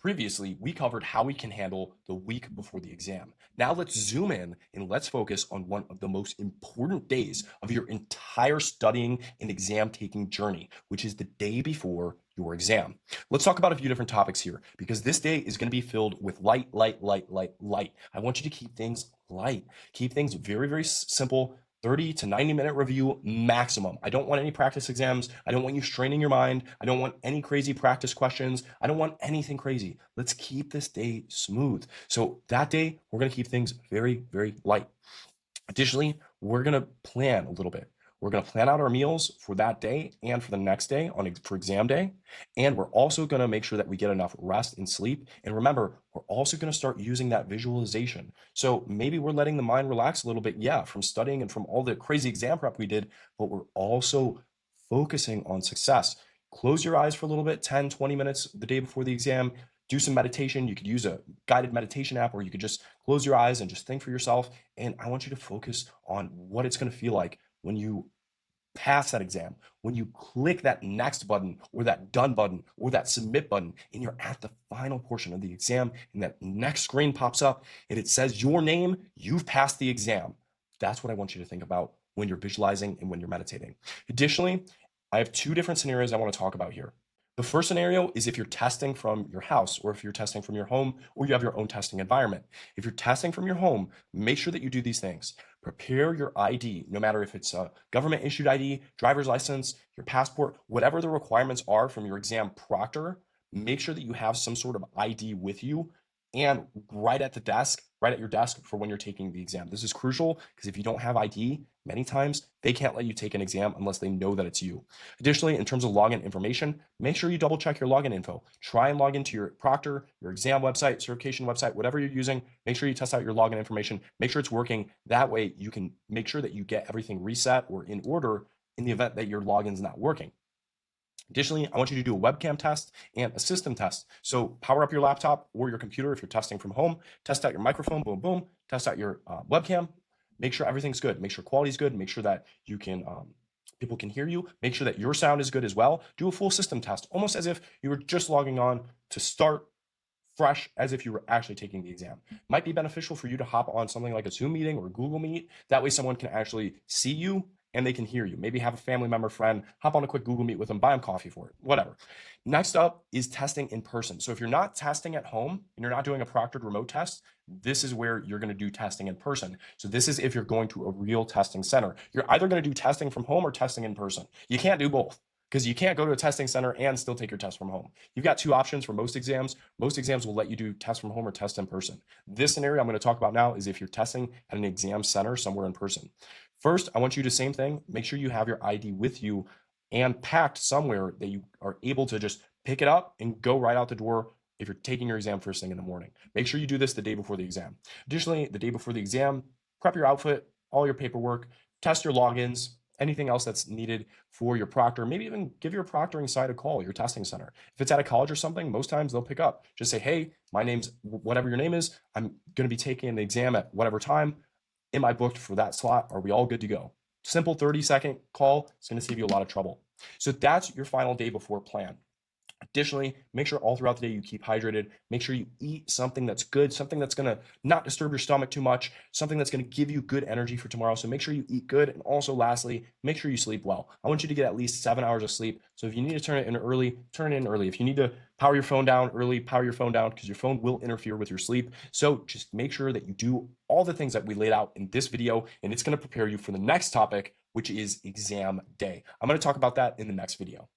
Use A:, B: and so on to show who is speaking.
A: Previously, we covered how we can handle the week before the exam. Now let's zoom in and let's focus on one of the most important days of your entire studying and exam taking journey, which is the day before your exam. Let's talk about a few different topics here because this day is going to be filled with light, light, light, light, light. I want you to keep things light, keep things very, very simple. 30 to 90-minute review maximum. I don't want any practice exams. I don't want you straining your mind. I don't want any crazy practice questions. I don't want anything crazy. Let's keep this day smooth. So that day, we're going to keep things very, very light. Additionally, we're going to plan a little bit. We're going to plan out our meals for that day and for the next day for exam day. And we're also going to make sure that we get enough rest and sleep. And remember, we're also going to start using that visualization. So maybe we're letting the mind relax a little bit, yeah, from studying and from all the crazy exam prep we did, but we're also focusing on success. Close your eyes for a little bit, 10, 20 minutes the day before the exam. Do some meditation. You could use a guided meditation app, or you could just close your eyes and just think for yourself. And I want you to focus on what it's going to feel like when you pass that exam, when you click that next button or that done button or that submit button, and you're at the final portion of the exam, and that next screen pops up and it says your name, you've passed the exam. That's what I want you to think about when you're visualizing and when you're meditating. Additionally, I have two different scenarios I want to talk about here. The first scenario is if you're testing from your house, or if you're testing from your home, or you have your own testing environment. If you're testing from your home, make sure that you do these things. Prepare your ID, no matter if it's a government issued ID, driver's license, your passport, whatever the requirements are from your exam proctor, make sure that you have some sort of ID with you and right at your desk for when you're taking the exam. This is crucial because if you don't have ID, many times they can't let you take an exam unless they know that it's you. Additionally, in terms of login information, make sure you double check your login info. Try and log into your proctor, your exam website, certification website, whatever you're using. Make sure you test out your login information. Make sure it's working. That way you can make sure that you get everything reset or in order in the event that your login's not working. Additionally, I want you to do a webcam test and a system test. So power up your laptop or your computer if you're testing from home, test out your microphone, boom, boom, test out your webcam, make sure everything's good, make sure quality is good, make sure that you can, people can hear you, make sure that your sound is good as well. Do a full system test, almost as if you were just logging on to start fresh, as if you were actually taking the exam. Might be beneficial for you to hop on something like a Zoom meeting or Google Meet. That way someone can actually see you and they can hear you. Maybe have a family member, friend, hop on a quick Google Meet with them, buy them coffee for it, whatever. Next up is testing in person. So if you're not testing at home and you're not doing a proctored remote test, this is where you're going to do testing in person. So this is if you're going to a real testing center. You're either going to do testing from home or testing in person. You can't do both, because you can't go to a testing center and still take your test from home. You've got two options for most exams. Most exams will let you do test from home or test in person. This scenario I'm going to talk about now is if you're testing at an exam center somewhere in person. First, I want you to, same thing, make sure you have your ID with you and packed somewhere that you are able to just pick it up and go right out the door if you're taking your exam first thing in the morning. Make sure you do this the day before the exam. Additionally, the day before the exam, prep your outfit, all your paperwork, test your logins, anything else that's needed for your proctor. Maybe even give your proctoring side a call, your testing center. If it's at a college or something, most times they'll pick up. Just say, hey, my name's whatever your name is. I'm going to be taking the exam at whatever time. Am I booked for that slot? Are we all good to go? Simple 30-second call. It's going to save you a lot of trouble. So that's your final day before plan. Additionally, make sure all throughout the day you keep hydrated. Make sure you eat something that's good, something that's going to not disturb your stomach too much, something that's going to give you good energy for tomorrow. So make sure you eat good. And also, lastly, make sure you sleep well. I want you to get at least 7 hours of sleep. So if you need to turn it in early, turn it in early. If you need to power your phone down early, power your phone down, because your phone will interfere with your sleep. So just make sure that you do all the things that we laid out in this video, and it's going to prepare you for the next topic, which is exam day. I'm going to talk about that in the next video.